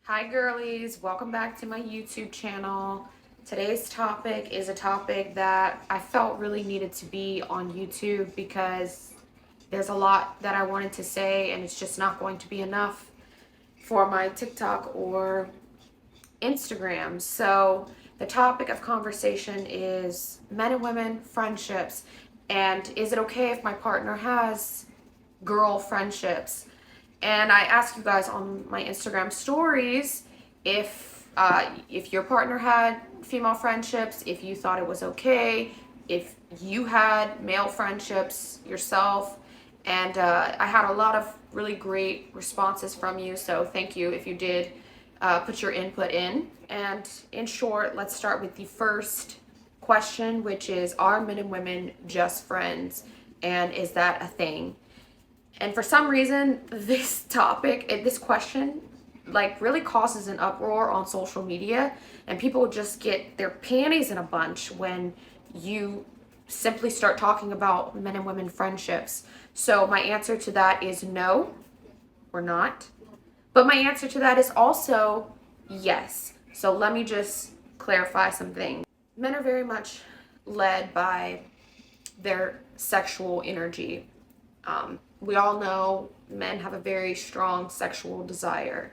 Hi girlies, welcome back to my YouTube channel. Today's topic is a topic that I felt really needed to be on YouTube because there's a lot that I wanted to say and it's just not going to be enough for my TikTok or Instagram. So the topic of conversation is men and women friendships, and is it okay if my partner has girl friendships? And I asked you guys on my Instagram stories if your partner had female friendships, if you thought it was okay, if you had male friendships yourself. And I had a lot of really great responses from you, so thank you if you did put your input in. And in short, let's start with the first question, which is, are men and women just friends? And is that a thing? And for some reason, this topic, this question, like really causes an uproar on social media, and people just get their panties in a bunch when you simply start talking about men and women friendships. So my answer to that is no, we're not. But my answer to that is also yes. So let me just clarify some things. Men are very much led by their sexual energy. We all know men have a very strong sexual desire,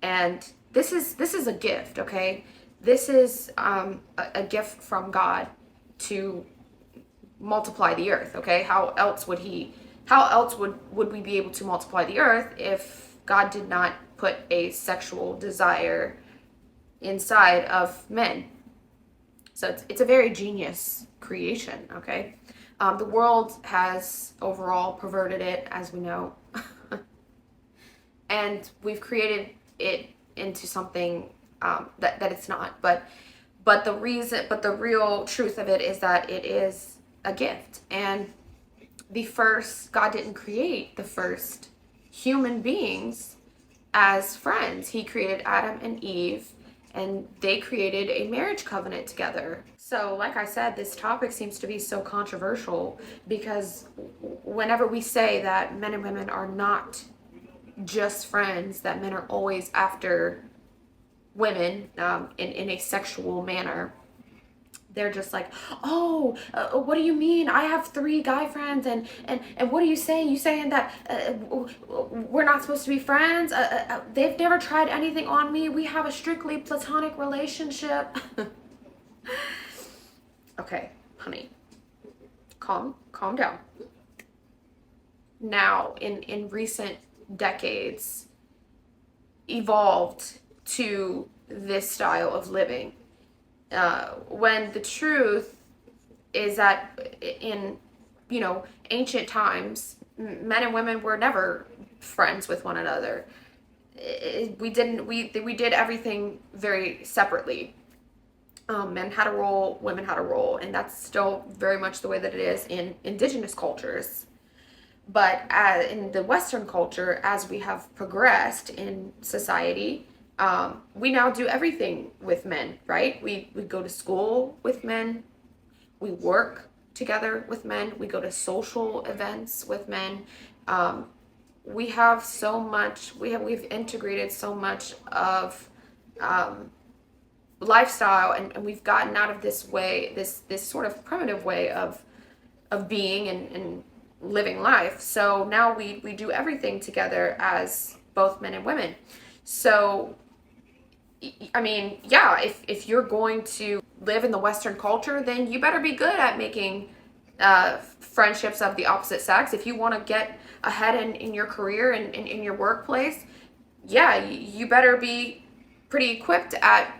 and this is a gift. Okay, this is a gift from God to multiply the earth. Okay, how else would we be able to multiply the earth if God did not put a sexual desire inside of men? So it's a very genius creation, okay? The world has overall perverted it, as we know, and we've created it into something that it's not. But the real truth of it is that it is a gift. And God didn't create the first human beings as friends. He created Adam and Eve, and they created a marriage covenant together. So, like I said, this topic seems to be so controversial because whenever we say that men and women are not just friends, that men are always after women in a sexual manner, they're just like, oh, what do you mean? I have 3 guy friends, and what are you saying? You saying that we're not supposed to be friends? They've never tried anything on me. We have a strictly platonic relationship. Okay, honey, calm down. Now, in recent decades, evolved to this style of living. When the truth is that in ancient times, men and women were never friends with one another. We did everything very separately. Men had a role, women had a role, and that's still very much the way that it is in indigenous cultures. But in the Western culture, as we have progressed in society, we now do everything with men, right? We go to school with men, we work together with men, we go to social events with men. We have so much. We've integrated so much of lifestyle, and we've gotten out of this way, this sort of primitive way of being and living life. So now we do everything together as both men and women. So I mean, yeah, if you're going to live in the Western culture, then you better be good at making friendships of the opposite sex. If you want to get ahead in your career and in your workplace, yeah, you better be pretty equipped at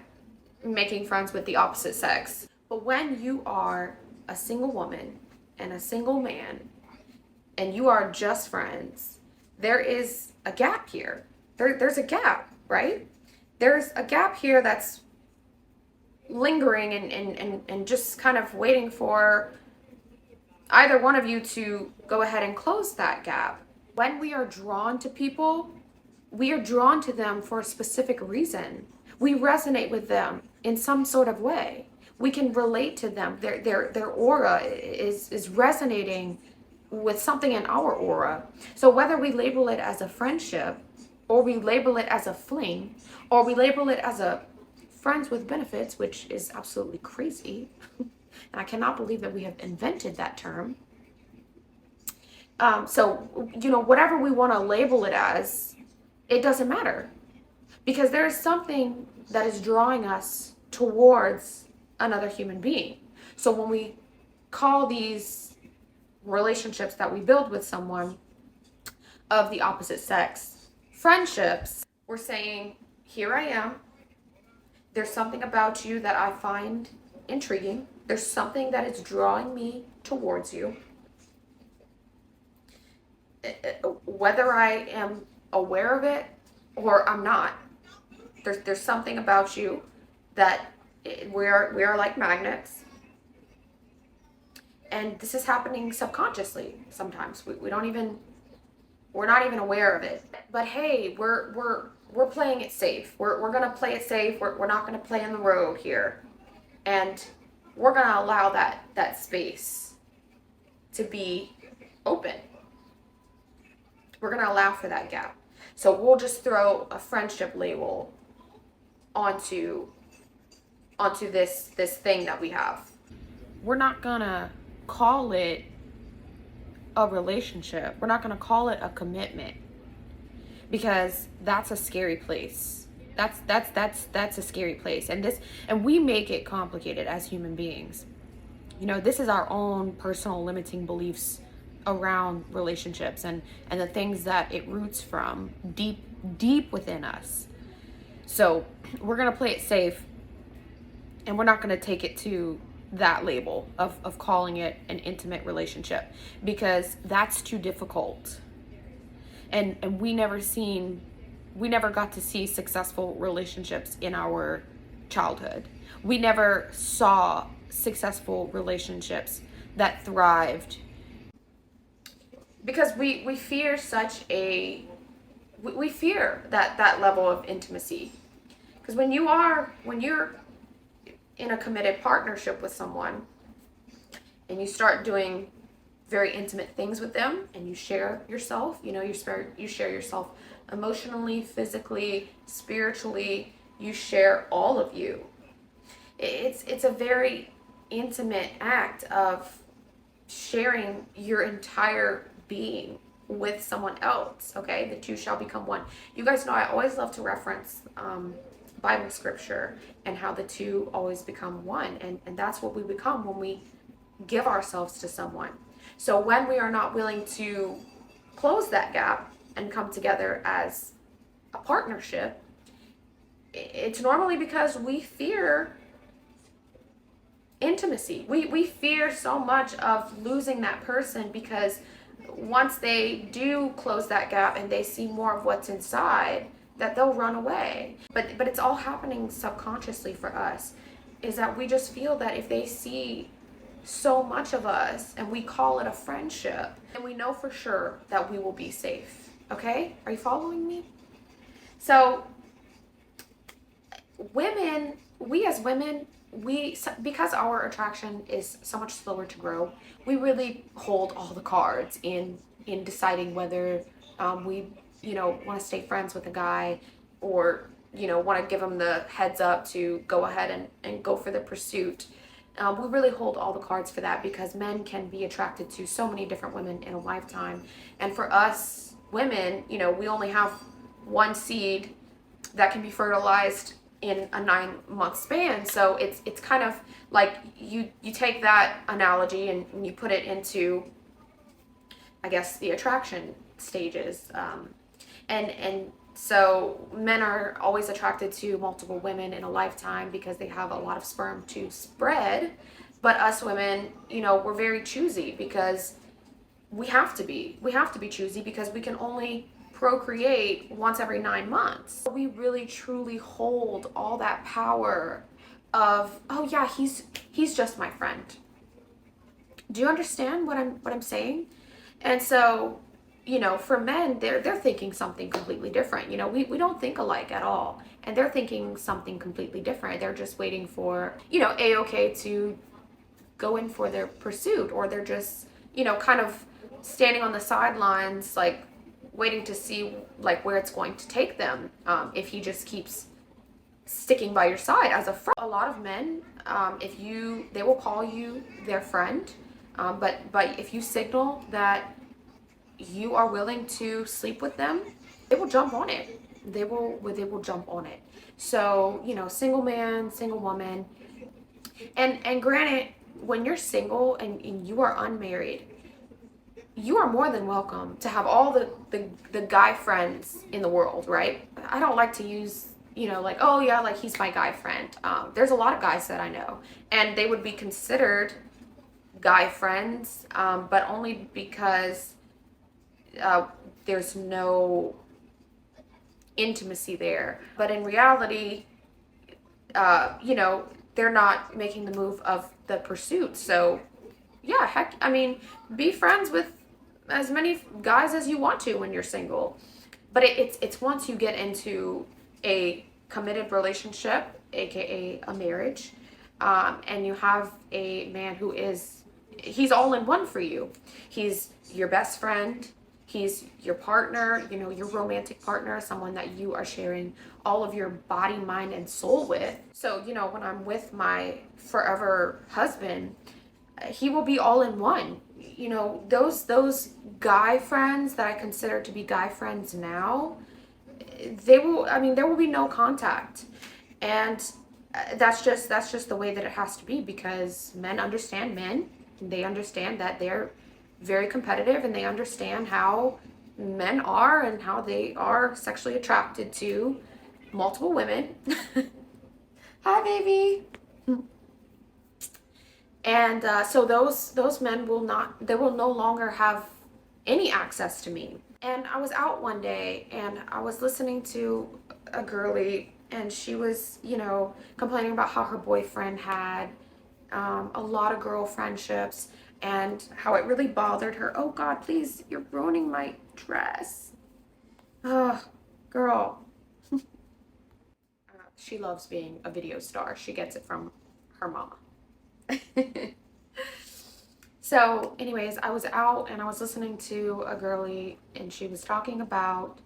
making friends with the opposite sex. But when you are a single woman and a single man, and you are just friends, there is a gap here. There's a gap, right? There's a gap here that's lingering and just kind of waiting for either one of you to go ahead and close that gap. When we are drawn to people, we are drawn to them for a specific reason. We resonate with them in some sort of way. We can relate to them. Their aura is resonating with something in our aura. So whether we label it as a friendship or we label it as a fling, or we label it as a friends with benefits, which is absolutely crazy. And I cannot believe that we have invented that term. So, whatever we want to label it as, it doesn't matter, because there is something that is drawing us towards another human being. So when we call these relationships that we build with someone of the opposite sex friendships, we're saying, here I am. There's something about you that I find intriguing. There's something that is drawing me towards you. Whether I am aware of it or I'm not, there's something about you that we are like magnets. And this is happening subconsciously sometimes. We're not even aware of it. But hey, we're playing it safe. We're gonna play it safe. We're not gonna play in the road here. And we're gonna allow that space to be open. We're gonna allow for that gap. So we'll just throw a friendship label onto this thing that we have. We're not gonna call it a relationship. We're not gonna call it a commitment, because that's a scary place. That's a scary place. And we make it complicated as human beings. This is our own personal limiting beliefs around relationships and the things that it roots from deep within us. So we're gonna play it safe, and we're not gonna take it to that label of calling it an intimate relationship, because that's too difficult. And we never got to see successful relationships in our childhood. We never saw successful relationships that thrived, because we fear we fear that level of intimacy. Because when you're in a committed partnership with someone and you start doing very intimate things with them, and you share yourself, you share yourself emotionally, physically, spiritually, you share all of you. It's a very intimate act of sharing your entire being with someone else. Okay, the two shall become one. You guys know I always love to reference Bible scripture and how the two always become one, and that's what we become when we give ourselves to someone. So when we are not willing to close that gap and come together as a partnership, it's normally because we fear intimacy. We fear so much of losing that person, because once they do close that gap and they see more of what's inside, that they'll run away. But it's all happening subconsciously for us, is that we just feel that if they see so much of us and we call it a friendship, and we know for sure that we will be safe. Okay? Are you following me? So we as women, because our attraction is so much slower to grow, we really hold all the cards in deciding whether we want to stay friends with a guy, or want to give him the heads up to go ahead and go for the pursuit. We really hold all the cards for that, because men can be attracted to so many different women in a lifetime. And for us women, we only have one seed that can be fertilized in a 9-month span. So it's kind of like you take that analogy and you put it into, I guess, the attraction stages. And so men are always attracted to multiple women in a lifetime because they have a lot of sperm to spread. But us women, we're very choosy, because we have to be choosy, because we can only procreate once every 9 months. We really truly hold all that power of, oh yeah, he's just my friend. Do you understand what I'm saying? And so, for men, they're thinking something completely different. We don't think alike at all, and they're thinking something completely different. They're just waiting for, A-OK to go in for their pursuit, or they're just, kind of standing on the sidelines, like waiting to see like where it's going to take them, if he just keeps sticking by your side as a friend. A lot of men, they will call you their friend, but if you signal that you are willing to sleep with them, they will jump on it. They will jump on it. So, you know, single man, single woman, and granted, when you're single and you are unmarried, you are more than welcome to have all the guy friends in the world, right? I don't like to use, you know, like, oh yeah, like he's my guy friend. There's a lot of guys that I know, and they would be considered guy friends, but only because there's no intimacy there. But in reality, you know, they're not making the move of the pursuit. So yeah, heck, I mean, be friends with as many guys as you want to when you're single. But it's once you get into a committed relationship, aka a marriage, and you have a man who he's all in one for you. He's your best friend. He's your partner, you know, your romantic partner, someone that you are sharing all of your body, mind, and soul with. So, you know, when I'm with my forever husband, he will be all in one. You know, those guy friends that I consider to be guy friends now, there will be no contact. And that's just the way that it has to be, because men understand men. They understand that they're very competitive, and they understand how men are and how they are sexually attracted to multiple women. Hi, baby. And so those men will no longer have any access to me. And I was out one day and I was listening to a girly, and she was, you know, complaining about how her boyfriend had a lot of girl friendships and how it really bothered her. Oh God, please, you're ruining my dress. Oh, girl. She loves being a video star. She gets it from her mama. So anyways, I was out and I was listening to a girly, and she was talking about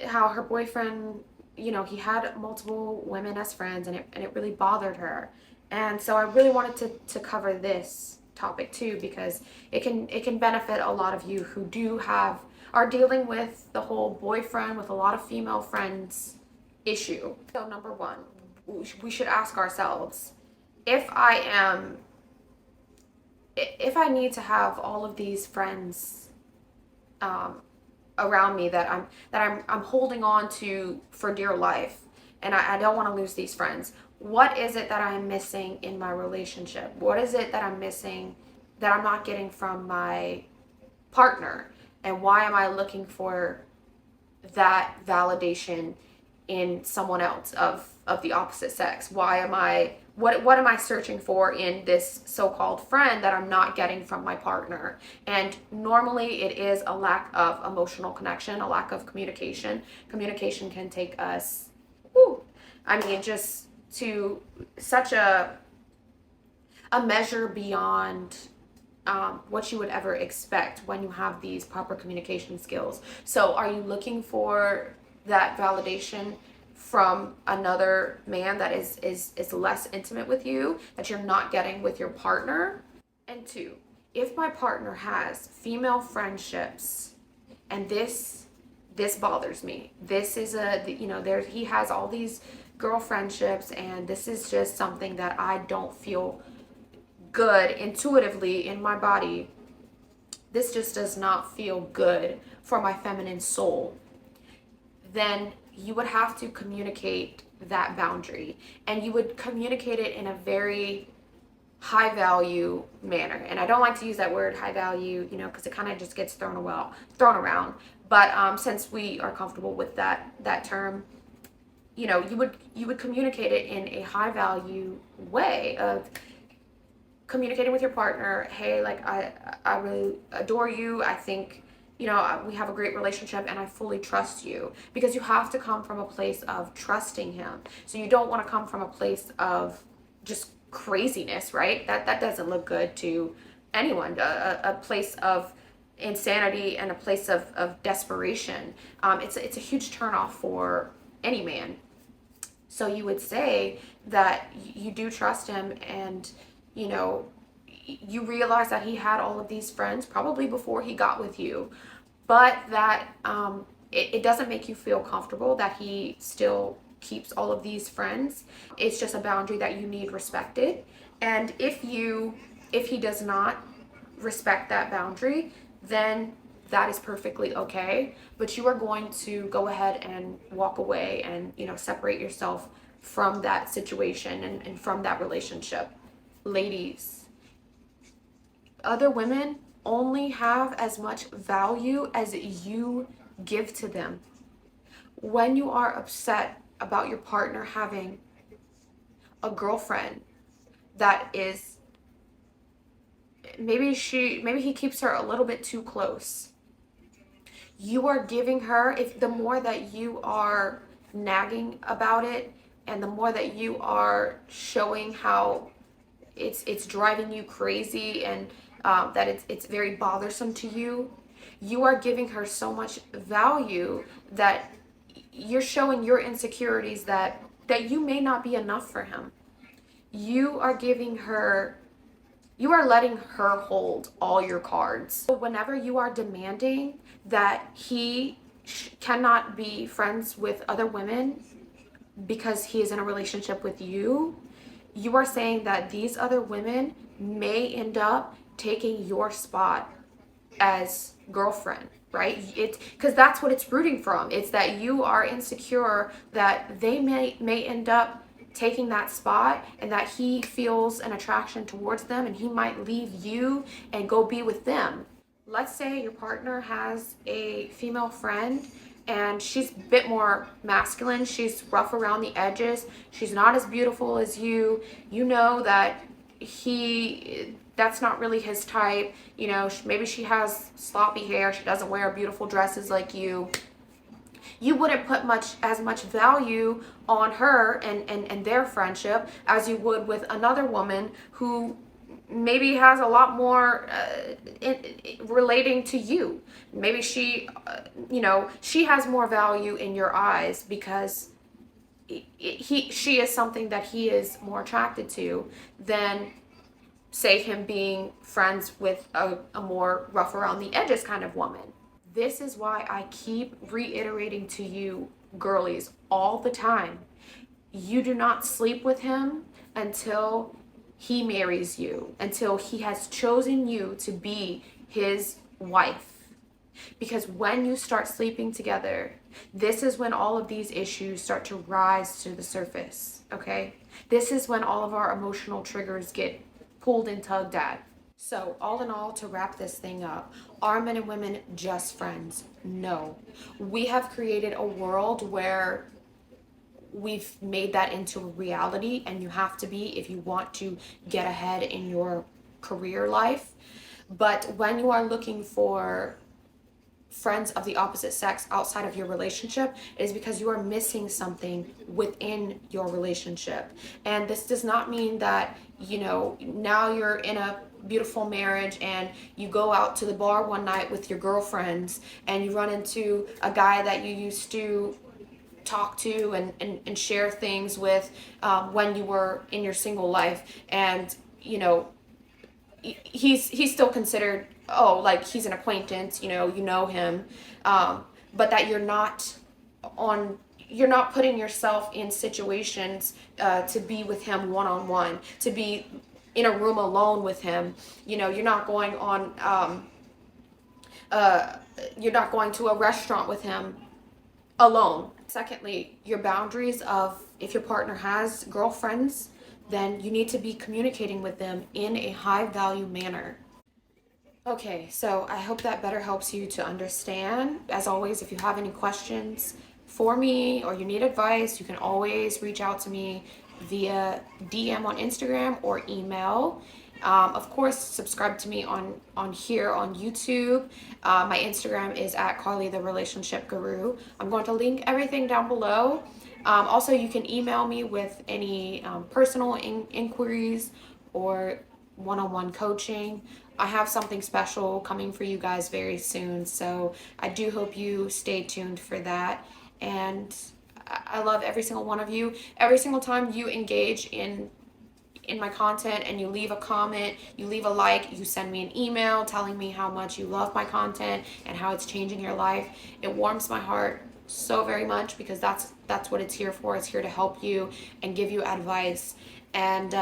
how her boyfriend, you know, he had multiple women as friends, and it really bothered her. And so I really wanted to cover this topic too, because it can benefit a lot of you who are dealing with the whole boyfriend with a lot of female friends issue. So number one, we should ask ourselves, if I need to have all of these friends around me that I'm holding on to for dear life, and I don't want to lose these friends, what is it that I'm missing in my relationship? What is it that I'm missing that I'm not getting from my partner? And why am I looking for that validation in someone else of the opposite sex? What am I searching for in this so-called friend that I'm not getting from my partner? And normally it is a lack of emotional connection, a lack of communication. Communication can take us, just to such a measure beyond what you would ever expect when you have these proper communication skills. So are you looking for that validation from another man that is less intimate with you, that you're not getting with your partner? And two, if my partner has female friendships, and this bothers me, this is he has all these girl friendships, and this is just something that I don't feel good intuitively in my body. This just does not feel good for my feminine soul. Then you would have to communicate that boundary, and you would communicate it in a very high value manner. And I don't like to use that word high value, because it kind of just gets thrown around. But since we are comfortable with that term, you would communicate it in a high value way of communicating with your partner. Hey, like I really adore you. I think we have a great relationship, and I fully trust you, because you have to come from a place of trusting him. So you don't want to come from a place of just craziness, right? That doesn't look good to anyone. A place of insanity and a place of desperation. It's a huge turnoff for any man. So you would say that you do trust him, and you know, you realize that he had all of these friends probably before he got with you, but that it doesn't make you feel comfortable that he still keeps all of these friends. It's just a boundary that you need respected. And if he does not respect that boundary, then that is perfectly okay. But you are going to go ahead and walk away and, you know, separate yourself from that situation and from that relationship. Ladies, other women only have as much value as you give to them. When you are upset about your partner having a girlfriend that is, maybe he keeps her a little bit too close, you are giving her, if the more that you are nagging about it and the more that you are showing how it's driving you crazy, and that it's very bothersome to you, you are giving her so much value that you're showing your insecurities that you may not be enough for him. You are giving her, you are letting her hold all your cards. So whenever you are demanding that he cannot be friends with other women because he is in a relationship with you, you are saying that these other women may end up taking your spot as girlfriend, right? It's because that's what it's rooting from. It's that you are insecure that they may end up taking that spot, and that he feels an attraction towards them, and he might leave you and go be with them. Let's say your partner has a female friend and she's a bit more masculine, she's rough around the edges, she's not as beautiful as you. You know that that's not really his type. You know, maybe she has sloppy hair, she doesn't wear beautiful dresses like you. You wouldn't put as much value on her and their friendship as you would with another woman who maybe has a lot more relating to you. Maybe she, she has more value in your eyes because she is something that he is more attracted to than, say, him being friends with a more rough around the edges kind of woman. This is why I keep reiterating to you, girlies, all the time. You do not sleep with him until he marries you, until he has chosen you to be his wife. Because when you start sleeping together, this is when all of these issues start to rise to the surface, okay? This is when all of our emotional triggers get pulled and tugged at. So all in all, to wrap this thing up, are men and women just friends? No. We have created a world where we've made that into a reality, and you have to be if you want to get ahead in your career life. But when you are looking for friends of the opposite sex outside of your relationship, it is because you are missing something within your relationship. And this does not mean that, now you're in a beautiful marriage and you go out to the bar one night with your girlfriends and you run into a guy that you used to talk to and share things with when you were in your single life, and he's still considered, like he's an acquaintance, you know him, but that you're not putting yourself in situations to be with him one-on-one, to be in a room alone with him. You're not going on you're not going to a restaurant with him alone. Secondly, your boundaries of, if your partner has girlfriends, then you need to be communicating with them in a high value manner. Okay, so I hope that better helps you to understand. As always, if you have any questions for me or you need advice, you can always reach out to me via DM on Instagram or email. Of course, subscribe to me on here on YouTube. My Instagram is at Carlee the Relationship Guru. I'm going to link everything down below. Also, you can email me with any personal inquiries or one-on-one coaching. I have something special coming for you guys very soon, so I do hope you stay tuned for that. And I love every single one of you. Every single time you engage in my content and you leave a comment, you leave a like, you send me an email telling me how much you love my content and how it's changing your life, it warms my heart so very much, because that's what it's here for. It's here to help you and give you advice. And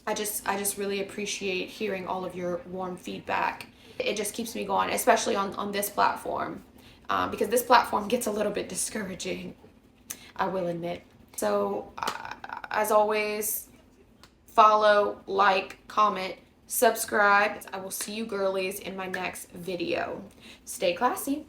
I just really appreciate hearing all of your warm feedback. It just keeps me going, especially on this platform, because this platform gets a little bit discouraging, I will admit. So as always, follow, like, comment, subscribe. I will see you girlies in my next video. Stay classy.